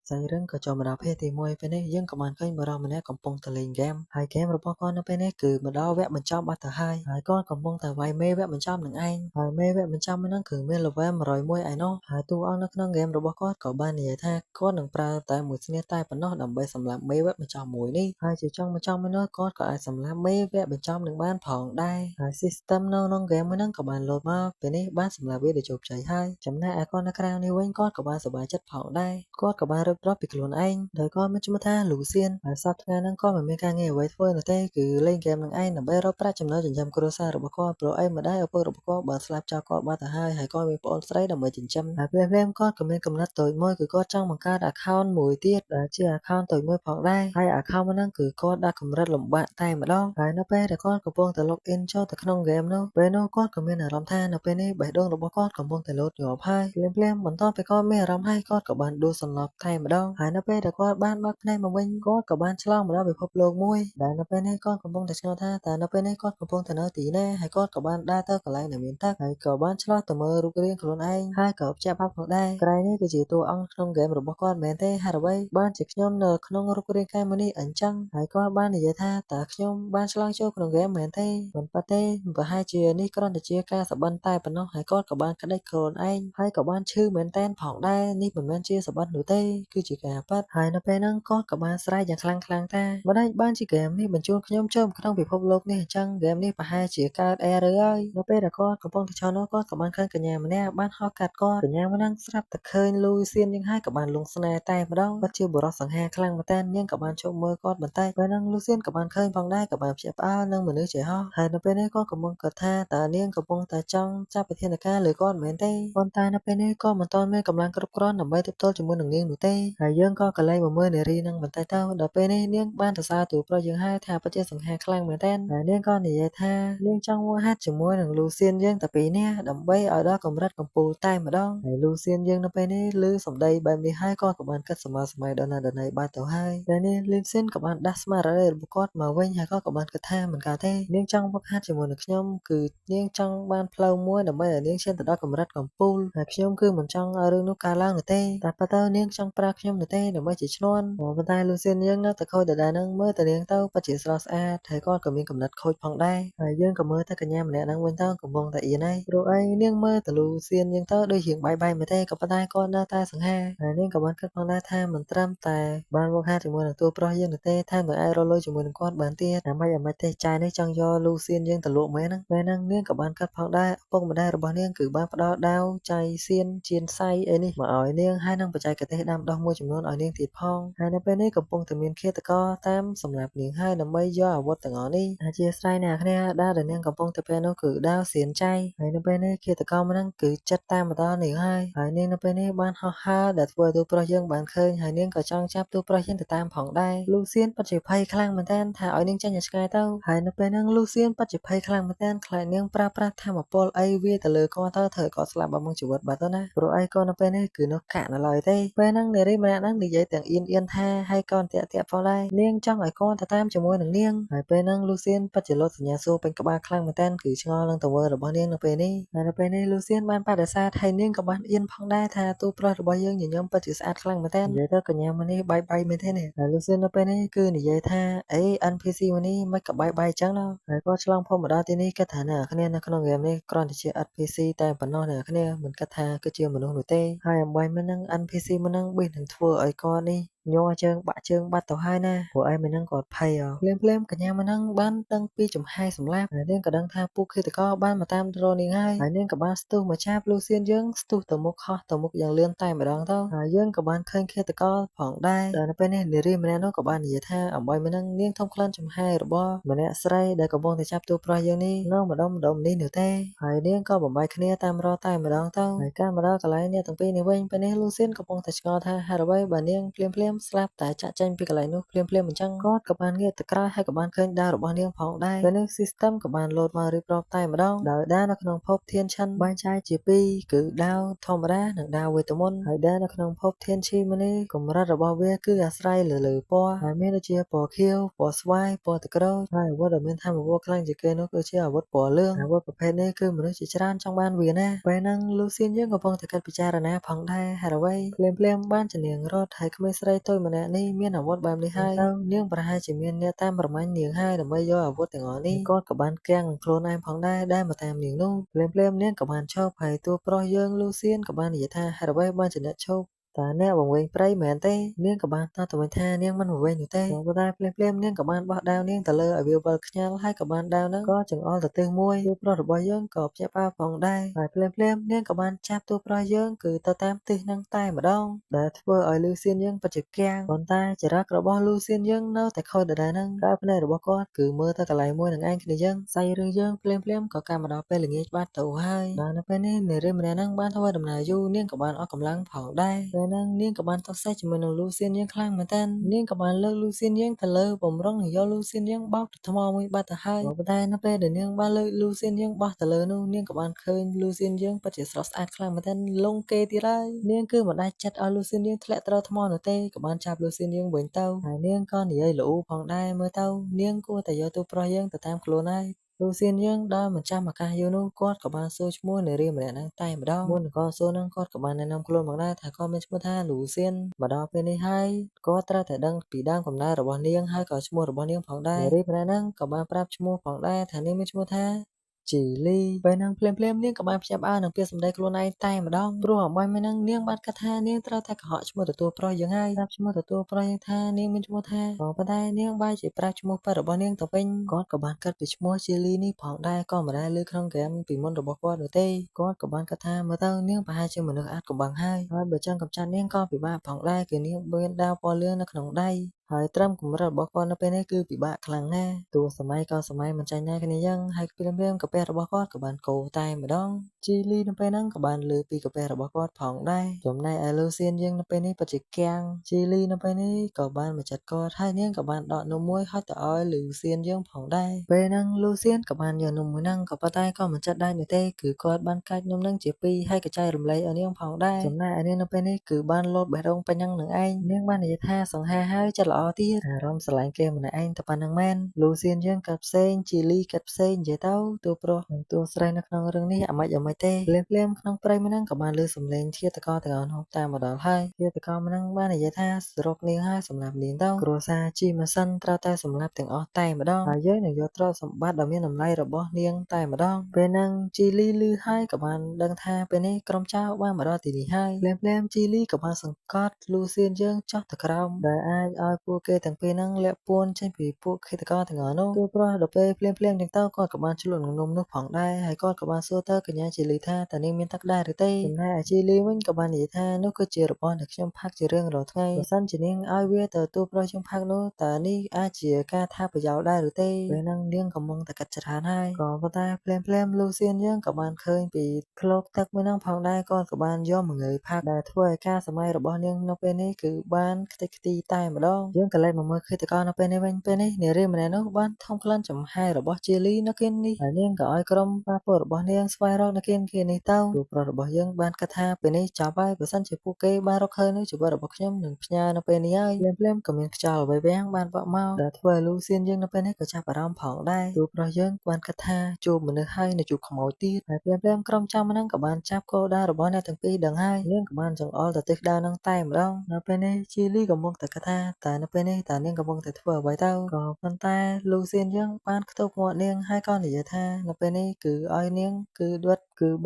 សាច់រឿងក៏ចូលមកដល់ភេទទី1ពេលនេះយើងក៏បានឃើញបុរសម្នាក់កំពុងតែលេងហ្គេមហើយហ្គេមរបស់គាត់នៅពេលនេះគឺមកដល់វគ្គបញ្ចប់បាត់ទៅហើយគាត់កំពុងតែវាយមេវគ្គបញ្ចប់នឹងឯងហើយមេវគ្គបញ្ចប់ហ្នឹងគឺមាន level 101ឯណោះហើយតួអង្គនៅក្នុងហ្គេមរបស់គាត់ក៏បាននិយាយថាគាត់នឹងប្រើតែមួយស្នៀតតែប៉ុណ្ណោះដើម្បីសម្លាប់មេវគ្គបញ្ចប់មួយនេះហើយជាចុងបញ្ចប់មួយនោះគាត់ក៏អាចសម្លាប់មេវគ្គបញ្ចប់នឹងបានផងដែរហើយ system នៅក្នុងហ្គេមមួយហ្នឹងក៏បានលោតមកពេលនេះបានសម្លាប់វាដោយជោគជ័យហើយចំណែកឯគាត់នៅក្រៅនេះវិញគាត់ក៏បានសប្បាយចិត្តផងដែរគាត់ក៏បានរឹបរាប់ពីខ្លួនឯងដោយគាត់មានឈ្មោះថា Lucian ហើយសប្តាហ៍ថ្ងៃហ្នឹងគាត់មិនមានការងារអ្វីធ្វើនោះទេគឺលេងហ្គេមនឹងឯងដើម្បីរកប្រាក់ចំណូលចិញ្ចឹមគ្រួសាររបស់គាត់ព្រោះឯម្ដាយឪពុករបស់គាត់បានស្លាប់ចោលគាត់បាត់ទៅហើយគាត់មានប្អូនស្រីដើម្បីចិញ្ចឹមហើយភ្លាមៗគាត់ក៏មានកំណត់តូចមួយគឺគាត់ចង់បង្កើត account មួយទៀតដែលជា account តូចមួយផងដែរហើយ account ហ្នឹងគឺគាត់ដាក់កម្រិតលំបាកតែម្ដងហើយនៅពេលដែលគាត់កំពុងតែ log in ចូលទៅក្នុងហ្គេមនោះពេលនោះគាត់ក៏មានអារម្មណ៍ថានៅពេលនេះបេះដូងរបស់គាត់កំពុងតែលោតញាប់ហើយភ្លាមៗបន្ទាប់ពីគាត់មានអារម្មណ៍ហើយគាត់ក៏បានដួលសន្លប់តែម្ដងហើយនៅពេលដែលគាត់បានបើកភ្នែកមកវិញគាត់ក៏បានឆ្លងមកដល់ពិភពលោកមួយដែលនៅពេលនេះគាត់កំពុងតែឆ្ងល់ថាតើនៅពេលនេះគាត់កំពុងតែនៅទីណាហើយគាត់ក៏បានដើរទៅកន្លែងដែលមានទឹកហើយក៏បានឆ្លោះទៅមើលរូបរាងខ្លួនឯងហើយក៏ភ្ជាប់បាប់ផងដែរក្រែងនេះគឺជាតួអង្គក្នុងហ្គេមរបស់គាត់មែនទេហេតុអ្វីបានជាខ្ញុំនៅក្នុងរូបរាងកាយមួយនេះអញ្ចឹងហើយគាត់បាននិយាយថាតើខ្ញុំបានឆ្លងចូលក្នុងហ្គេមមែនទេមិនប៉ះទេប្រហែលជានេះគ្រាន់តែជាការសបិនតែប៉ុណ្ណោះហើយគាត់ក៏បានក្តិចខ្លួនឯងហើយក៏បានឈឺមែនតែនផងដែរនេះមិនមែនជាសបិននោះទេគឺជាការប៉ັດហើយនៅពេលហ្នឹងគាត់ក៏បានស្រែកយ៉ាងខ្លាំងថាម្ដេចបានជាហ្គេមនេះបញ្ជូនខ្ញុំចូលក្នុងពិភពលោកនេះអញ្ចឹងហ្គេមនេះប្រហែលជាកើត error ហើយនៅពេលដែលគាត់កំពុងតែឈរនោះគាត់ក៏បានឃើញកញ្ញាម្នាក់បានហោះកាត់គាត់កញ្ញាម្នាក់ស្រាប់តែឃើញលូសៀនយ៉ាងហើយក៏បានលងស្នេហ៍តែម្ដងគាត់ជាបុរសសង្ហាខ្លាំងមែនតើនាងក៏បានជប់មើលគាត់បន្តិចពេលហ្នឹងលូសៀនក៏បានឃើញផងដែរក៏បានភ្ញាក់ផ្អើលនឹងមនុស្សជាហោះហើយនៅពេលនេះគាត់កំពុងគិតថាតើនាងកំពុងតែចង់ចាប់វិធានការលើគាត់មែនទេប៉ុន្តែនៅពេលនេះគាត់មិនទាន់មានកម្លាំងគ្រប់គ្រាន់ដើម្បីទប់ទល់ជាមួយនឹងនាងនោះទេហើយយើងក៏កលែងមកមើលនារីនឹងបន្តិចទៅដល់ពេលនេះនាងបានសរសើរទូប្រុសយើងហើយថាពិតជាសង្ហាខ្លាំងមែនតើហើយនាងក៏និយាយថានាងចង់មកហាត់ជាមួយនឹងលូសៀនយើងតែពីរនាក់ដើម្បីឲ្យដល់កម្រិតកំពូលតែម្ដងហើយលូសៀនយើងនៅពេលនេះឮសម្ដីបែបនេះហើយក៏បានគិតសម័យដល់ណាដល់ណីបាត់ទៅហើយពេលនេះលីនសៀនក៏បានដាស់ស្មារតីរបស់គាត់មកវិញហើយក៏បានគិតថាមិនកើតទេនាងចង់វឹកហាត់ជាមួយនឹងខ្ញុំគឺនាងចង់បានផ្លូវមួយដើម្បីឲ្យនាងឈានទៅដល់កម្រិតកំពូលហើយខ្ញុំគឺមិនចង់ឲ្យរឿងនោះកើតឡើងនោះទេតែប៉ុន្តែនាងចង់ប្រើខ្ញុំនោះទេដើម្បីជាឈ្នន់ប៉ុន្តែលូសៀនយើងនៅតែខូចដដែលនឹងមើលទៅនាងទៅពិតជាស្រស់ស្អាតហើយគាត់ក៏មានកំណត់ខូចផងដែរហើយយើងក៏មើលទៅកញ្ញាម្នាក់ហ្នឹងវិញទៅកំពុងតែអៀនហើយព្រោះអីនាងមើលទៅលូសៀនយើងទៅដូចជាបាយមែនទេក៏ប៉ុន្តែគាត់នៅតែសង្ហាហើយនាងក៏បានគិតផងដែរថាមិនត្រឹមតែបានវឹកហាត់ជាមួយនឹងតួប្រុសយើងនោះទេថែមទាំងអាចរលុយជាមួយនឹងគាត់បានទៀតតែមិនទេចាយនេះចង់យកលូសៀនយើងទៅលក់មែនហ្នឹងពេលហ្នឹងនាងក៏បានគិតផងដែរឪពុកម្ដាយរបស់នាងគឺបានផ្ដល់ដាវចៃសៀនជៀនសៃអីនេះមកឲ្យនាងហើយនឹងបច្ចេកទេសដាំដុះមួយចំនួនឲ្យនាងទៀតផងហើយនៅពេលនេះកំពុងតែមានឃាតករតាមសម្រាប់នាងហើយដើម្បីយកអាវុធទាំងអស់នេះអធិស្ឋានអ្នកគ្នាដាវដែលនាងកំពុងតែពេលនោះគឺដាវសៀនចៃហើយនៅពេលនេះឃាតករម្នាក់គឺចិត្តតាមមកដល់នាងហើយនាងនៅពេលនេះបានហោះហើរដែលធ្វើឲ្យទូប្រុសយើងបានឃើញហើយនាងក៏ចង់ចាប់ទូប្រុសយើងទៅតាមផងដែរលូសៀនពិតជាភ័យខ្លាំងមែនទែនថាឲ្យនាងចេញឲ្យឆ្ងាយទៅហើយនៅពេលហ្នឹងលូសៀនពិតជាភ័យខ្លាំងមែនទែនខ្លាចនាងប្រើប្រាស់ថាមពលអីវាទៅលើគាត់ទៅធ្វើឲ្យគាត់ស្លាប់បាត់បង់ជីវិតបាត់ទៅណាព្រោះអីក៏នៅពេលនេះគឺនោះកាក់នៅឡើយទេពេលហ្នឹងនារីម្នាក់ហ្នឹងនិយាយទាំងអៀនថាហើយក៏តាក់ផងដែរនាងចង់ឲ្យគាត់ទៅតាមជាមួយនឹងនាងហើយពេលហ្នឹងលូសៀនពិតជាលត់សញ្ញាសួរពេញក្បាលខ្លាំងមែនទែនគឺឆ្ងល់នឹងទង្វើរបស់នាងនៅពេលនេះហើយនៅពេលនេះលូសៀនបានបដិសេធហើយនាងក៏បានអៀនផងដែរថាទូប្រុសរបស់យើងញញឹមពិតជាស្អាតខ្លាំងមែនទែននិយាយទៅកញ្ញាមួយនេះបាយមែនទេនេះហើយលូសៀននៅពេលនេះគឺនិយាយថាអេ NPC មួយនេះមិនក៏បាយចឹងណាហើយគាត់ឆ្លងភពមកដល់ទីនេះគិតថាអ្នកគ្នានៅក្នុងហ្គេមនេះគ្រាន់តែជា NPC តែប៉ុណ្ណោះអ្នកគ្នាមិនគិតថាគឺជាមនុស្សនោះទេហើយអំបីមិននឹង NPC មួយនឹងបិះនឹងធ្វើឲ្យគាត់នេះញ័រជើងបាក់ជើងបាត់ទៅហើយណាព្រោះឯមិននឹងគាត់ភ័យភ្លាមកញ្ញាមិននឹងបានដឹងពីចំហាយសម្លាប់ហើយនាងក៏ដឹងថាពួកឃាតករបានមកតាមរកនាងហើយនាងក៏បានស្ទុះមកចាប់លូសៀនយើងស្ទុះទៅមុខហោះទៅមុខយ៉ាងលឿនតែម្ដងទៅហើយយើងក៏បានឃើញឃាតករផងដែរដល់នៅពេលនេះនារីម្នាក់នោះក៏បាននិយាយថាអំបីមិននឹងនាងធំក្លិនចំហាយរបស់ម្នាក់ស្រីដែលកំពុងតែចាប់ទូប្រុសយើងនេះនៅម្ដុំនេះនោះទេហើយនាងក៏បំបីគ្នាតាមរកតែម្ដងទៅហើយការមកដល់កន្លែងអ្នកទាំងពីរនេះវិញពេលនេះលូសៀនកំពុងតែឆ្ងល់ថាហេតុអ្វីបើនាងភ្លាម មស្លាប់តែចាក់ចេញពីកន្លែងនោះភ្លាមៗអញ្ចឹងគាត់ក៏បានងាកទៅក្រោយហើយក៏បានឃើញដាវរបស់នាងផងដែរពេលនេះ system ក៏បានលោតមករៀបរាប់តែម្ដងដោយដាវនៅក្នុងភពធានឆិនបែងចែកជាពីរគឺដាវធម្មតានិងដាវវេទមន្តហើយដាវនៅក្នុងភពធានឈីមនេះកម្រិតរបស់វាគឺអាស្រ័យលើពណ៌ហើយមានដូចជាពណ៌ខៀវពណ៌ស្វាយពណ៌ទឹកក្រូចហើយអាវុធដែលមានថាមពលខ្លាំងជាងគេនោះគឺជាអាវុធពណ៌លឿងអាវុធប្រភេទនេះគឺមនុស្សជាច្រើនចង់បានវាណាពេលហ្នឹងលូសៀនយើងកំពុងតែគិតពិចារណាផងដែរហេតុអ្វីភ្លាមៗបានជានាងរត់ហើយក្មេងស្រីតូចម្នាក់នេះមានអាវុធបែបនេះហើយទៅនាងប្រហែលជាមានអ្នកតាមប្រមាញ់នាងហើយដើម្បីយកអាវុធទាំងអស់នេះគាត់ក៏បានគាំងនឹងខ្លួនឯងផងដែរដែលមកតាមនាងនោះភ្លាមៗនាងក៏បានឈប់ហើយតួប្រុសយើងលូសៀនក៏បាននិយាយថាហេតុអ្វីបានជាអ្នកឈប់តើអ្នកបង្វេងព្រៃមែនទេនាងក៏បានតបទៅវិញថានាងមិនបង្វេងនោះទេប៉ុន្តែភ្លាមៗនាងក៏បានបោះដាវនាងទៅលើឲ្យវាវិលខ្ញាល់ហើយក៏បានដាវហ្នឹងក៏ចង្អុលទៅទិសមួយតួប្រុសរបស់យើងក៏ភ្ញាក់ផ្អើលផងដែរហើយភ្លាមៗនាងក៏បានចាប់តួប្រុសយើងគឺទៅតាមទិសហ្នឹងតែម្ដងដែលធ្វើឲ្យលូសៀនយើងពិតជាគាំងប៉ុន្តែចរិតរបស់លូសៀនយើងនៅតែខូចដដែលហ្នឹងការភ្នែករបស់គាត់គឺមើលទៅកន្លែងមួយនឹងឯងគ្នាយើងសាច់រឿងយើងភ្លាមៗក៏កាត់មកដល់ពេលល្ងាចបាត់ទៅហើយដល់នៅពេលនេះនារីម្នាក់ហ្នឹងបានធ្វើដំណើរយូរនាងក៏បានអស់កម្លាំងផងដែរពេលហ្នឹងនាងក៏បានតសេះជាមួយនឹងលូសៀនយើងខ្លាំងមែនតើនាងក៏បានលើកលូសៀនយើងទៅលើបំរុងនិងយកលូសៀនយើងបោកទៅថ្មមួយបាត់ទៅហើយប៉ុន្តែនៅពេលដែលនាងបានលើកលូសៀនយើងបោះទៅលើនោះនាងក៏បានឃើញលូសៀនយើងពិតជាស្រស់ស្អាតខ្លាំងមែនតើលងគេទៀតហើយនាងគឺមិនដាច់ចិត្តឲ្យលូសៀនយើងធ្លាក់ទៅថ្មនោះទេក៏បានចាប់លូសៀនយើងវិញទៅហើយនាងក៏និយាយល្អូផងដែរមើលទៅនាងគួរតែយកទូប្រុសយើងទៅតាមខ្លួនហើយលូសៀនយើងដែលមិនចាំឱកាសយូរនោះគាត់ក៏បានសួរឈ្មោះនារីម្នាក់ហ្នឹងតែម្ដងមុននឹងគាត់សួរហ្នឹងគាត់ក៏បានណែនាំខ្លួនមកដែរថាគាត់មានឈ្មោះថាលូសៀនមកដល់ពេលនេះហើយគាត់ត្រូវតែដឹងពីដើមកំណើតរបស់នាងហើយក៏ឈ្មោះរបស់នាងផងដែរនារីម្នាក់ហ្នឹងក៏បានប្រាប់ឈ្មោះផងដែរថានាងមានឈ្មោះថាជីលីពេលហ្នឹងភ្លាមៗនាងក៏បានភ្ញាក់ផ្អើលនឹងពាក្យសម្ដីខ្លួនឯងតែម្ដងព្រោះអំបញ្ញមិញហ្នឹងនាងបានគិតថានាងត្រូវតែកុហកឈ្មោះទទួលប្រុសយើងហើយប្រាប់ឈ្មោះទទួលប្រុសយើងថានាងមានឈ្មោះថាក៏ប៉ុន្តែនាងបែរជាប្រាប់ឈ្មោះប៉ារបស់នាងទៅវិញគាត់ក៏បានគិតពីឈ្មោះជីលីនេះផងដែរក៏មិនដែលលើក្នុងហ្គេមពីមុនរបស់គាត់នោះទេគាត់ក៏បានគិតថាមើលទៅនាងប្រហែលជាមនុស្សអាចកំបាំងហើយបើចង់កម្ចាត់នាងក៏ពិបាកផងដែរគឺនាងមានដាវពណ៌លឿងនៅក្នុងដៃហើយត្រឹមកម្រិតរបស់គាត់នៅពេលនេះគឺពិបាកខ្លាំងណាស់ទោះសម័យក៏សម័យមិនចាញ់ណាគ្នាយ៉ាងហើយភ្លាមៗកាពះរបស់គាត់ក៏បានកោតែម្ដងជីលីនៅពេលហ្នឹងក៏បានលើពីកាពះរបស់គាត់ផងដែរចំណែកឯលូសៀនយើងនៅពេលនេះពិតជាគាំងជីលីនៅពេលនេះក៏បានមកចិត្តគាត់ហើយនាងក៏បានដកនំមួយហុចទៅឲ្យលូសៀនយើងផងដែរពេលហ្នឹងលូសៀនក៏បានយកនំមួយហ្នឹងក៏ប៉ុន្តែក៏មិនចិត្តដែរនោះទេគឺគាត់បានកាច់នំហ្នឹងជាពីរហើយក៏ចែករំលែកឲ្យនាងផងដែរចំណែកឯនាងនៅពេលនេះគឺបានលោតបេះដូងពេញហ្នឹងនឹងឯងនាងបាននិយាយថាសង្ហាហើយចិត្តល្អទៀតអារម្មណ៍ស្រឡាញ់គេម្នាក់ឯងតែប៉ុណ្្នឹងមែនលូសៀនយើងកាត់ផ្សេងជីលីកាត់ផ្សេងនិយាយទៅតួប្រុសនិងតួស្រីនៅក្នុងរឿងនេះអាម៉េចទេភ្លាមៗក្នុងព្រៃម្នាក់ក៏បានលើសំឡេងឃាតករទាំងអស់នោះតាមមកដល់ហើយឃាតករម្នាក់បាននិយាយថាសរុបនាងហើយសម្រាប់នាងទៅគ្រួសារជីម៉ាសិនត្រូវតែសម្លាប់ទាំងអស់តែម្ដងហើយយើងនឹងយកទ្រព្យសម្បត្តិដ៏មានតម្លៃរបស់នាងតែម្ដងពេលហ្នឹងជីលីឮហើយក៏បានដឹងថាពេលនេះក្រុមចៅបានមកដល់ទីនេះហើយភ្លាមៗជីលីក៏បានសង្កត់លូសៀនយើងចុះទៅក្រោមដែលអាចឲ្យពួកគេទាំងពីរហ្នឹងលាក់ពួនចេញពីពួកឃាតករទាំងអស់នោះទូប្រុសដល់ពេលភ្លាមៗចឹងទៅគាត់ក៏បានឆ្លួតនឹងនំនោះផងដែរហើយគាត់ក៏បានសួរទៅកញ្ញាជីលីថាតើនាងមានទឹកដែរឬទេចំណែកឯជីលីវិញក៏បាននិយាយថានោះគឺជារបស់ដែលខ្ញុំផឹកជារៀងរាល់ថ្ងៃបើសិនជានាងឲ្យវាទៅទូប្រុសយើងផឹកនោះតើនេះអាចជាការថាប្រយោលដែរឬទេពេលហ្នឹងនាងកំពុងតែកាត់ច្រើនហើយក៏ប៉ុន្តែភ្លាមៗលូសៀនយើងក៏បានឃើញពីឃ្លោកទឹកមួយហ្នឹងផងដែរគាត់ក៏បានយកមកងើយផឹកដែលធ្វើឲ្យការសម័យរបស់នាងនៅពេលនេះគឺបានខ្ទេចខ្ទីតែម្ដងយើងក៏លេចមកមើលឃាតករនៅពេលនេះវិញពេលនេះនារីម្នាក់នោះបានថំក្លិនចំហាយរបស់ជាលីនៅគៀននេះហើយនាងក៏ឲ្យក្រុមប៉ាពលរបស់នាងស្វែងរកនៅគៀននេះទៅលោកប្រុសរបស់យើងបានគិតថាពេលនេះចប់ហើយបើសិនជាពួកគេបានរកឃើញនូវជីវិតរបស់ខ្ញុំនឹងផ្ញើនៅពេលនេះហើយភ្លាមៗក៏មានខ្យល់អ្វីវាំងបានបក់មកដែលធ្វើឲ្យលូសៀនយើងនៅពេលនេះក៏ចាប់អារម្មណ៍ផងដែរលោកប្រុសយើងបានគិតថាជួបមនុស្សហើយនៅជួបខ្មោចទៀតហើយភ្លាមៗក្រុមចាំហ្នឹងក៏បានចាប់គោលដៅរបស់អ្នកទាំងពីរដឹងហើយនាងក៏បានចង្អុលទៅទិសដៅហ្នឹងតែម្ដងនៅពេលនេះជីលីកំពុងតែគិតថាតើនៅពេលនេះតើនាងកំពុងតែធ្វើអ្វីទៅក៏ប៉ុន្តែលូសៀនយើងបានខ្ទប់មាត់នាងហើយក៏និយាយថានៅពេលនេះគឺឲ្យនាងគ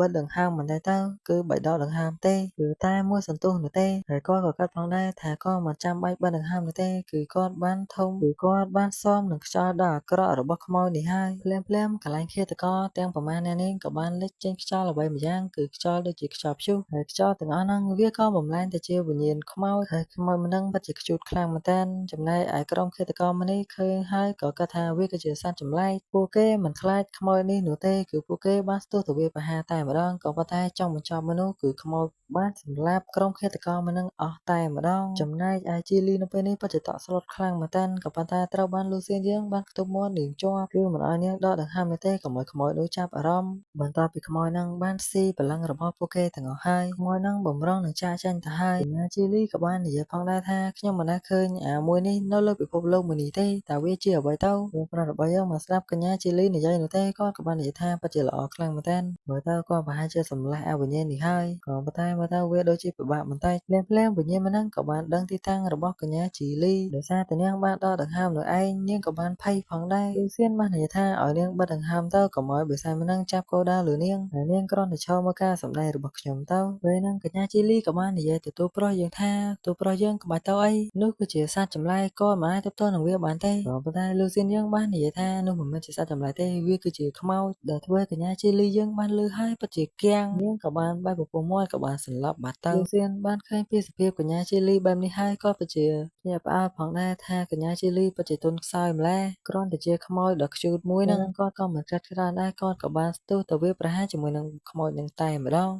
ឺបិទដង្ហើមមិនដែរទៅគឺបិទដកដង្ហើមទេគឺតែមួយសន្ទុះនោះទេហើយគាត់ក៏គិតផងដែរថាក៏មិនចាំបាច់បិទដង្ហើមនោះទេគឺគាត់បានស៊ាំនឹងខ្យល់ដ៏អាក្រក់របស់ខ្មោចនេះហើយភ្លាមៗកន្លែងឃាតករទាំងប្រមាណអ្នកនាងក៏បានលេចចេញខ្យល់អ្វីម្យ៉ាងគឺខ្យល់ដូចជាខ្យល់ព្យុះហើយខ្យល់ទាំងអស់ហ្នឹងវាក៏បំលែងទៅជាវិញ្ញាណខ្មោចហើយខ្មោចម្នឹងពិតជាខ្ជូតខ្លាំងមែនទែនចំណែកឯក្រុមឃាតករម្នេះឃើញហើយក៏គិតថាវាគឺជាសត្វចម្លែកពួកគេមិនខ្លាចខ្មោចនេះនោះទេគឺពួកគេបានស្ទុះទៅវាប្រហារតែម្ដងក៏ប៉ុន្តែចង់បញ្ចប់មនុស្សគឺខ្មោច បានសម្លាប់ក្រុមឃាតករមួយនឹងអស់តែម្ដងចំណែកឯជីលីនៅពេលនេះពិតជាតក់ស្លុតខ្លាំងមែនទែនក៏ប៉ុន្តែត្រូវបានលូសៀនយើងបានខ្ទប់មាត់នាងជាប់គឺមិនឲ្យនាងដកដង្ហើមនោះទេកុំឲ្យខ្មោចនោះចាប់អារម្មណ៍បន្ទាប់ពីខ្មោចនឹងបានស៊ីបល្ល័ង្ករបស់ពួកគេទាំងអស់ហើយខ្មោចនឹងបំរុងនឹងចាកចេញទៅហើយកញ្ញាជីលីក៏បាននិយាយផងដែរថាខ្ញុំមិនដែលឃើញអាមួយនេះនៅលើពិភពលោកមួយនេះទេតើវាជាអ្វីទៅពួកប្រុសរបស់យើងមកស្ដាប់កញ្ញាជីលីនិយាយនោះទេគាត់ក៏បាននិយាយថាពិតជាល្អខ្លាំងមែនទែនមើលទៅគាត់ប្រហែលជាសម្លាស់អវិញ្ញាណនេះហើយក៏ប៉ុន្តែមើលទៅវាដូចជាពិបាកបន្តិចភ្លាមៗវិញ្ញាណមួយហ្នឹងក៏បានដឹងទីតាំងរបស់កញ្ញាជីលីដោយសារតែនាងបានដកដង្ហើមនោះឯងនាងក៏បានភ័យផងដែរលូសៀនបាននិយាយថាឲ្យនាងបិទដង្ហើមទៅកុំឲ្យបិសាចមួយហ្នឹងចាប់គោលដៅលើនាងហើយនាងគ្រាន់តែឈរមើលការសម្ដែងរបស់ខ្ញុំទៅពេលហ្នឹងកញ្ញាជីលីក៏បាននិយាយទៅទូប្រុសយើងថាទូប្រុសយើងក្បាច់ទៅអីនោះគឺជាសត្វចម្លែកក៏មិនអាចទប់ទល់នឹងវាបានទេក៏ប៉ុន្តែលូសៀនយើងបាននិយាយថានោះមិនមែនជាសត្វចម្លែកទេវាគឺជាខ្មោចដែលធ្វើឲ្យកញ្ញាជីលីយើងបានលឺហើយពិតជាគាំងនាងក៏បានបែរពពុះមាត់ក៏បានសន្លប់បាត់ទៅលូសៀនបានឃើញពីសភាពកញ្ញាជីលីបែបនេះហើយក៏ពិតជាភ្ញាក់ផ្អើលផងដែរថាកញ្ញាជីលីពិតជាទន់ខ្សោយម្ល៉េះគ្រាន់តែជាខ្មោចដ៏ខ្ជូតមួយហ្នឹងគាត់ក៏មិនកាត់ក្រានដែរគាត់ក៏បានស្ទុះទៅវាប្រហារជាមួយនឹងខ្មោចនឹងតែម្ដង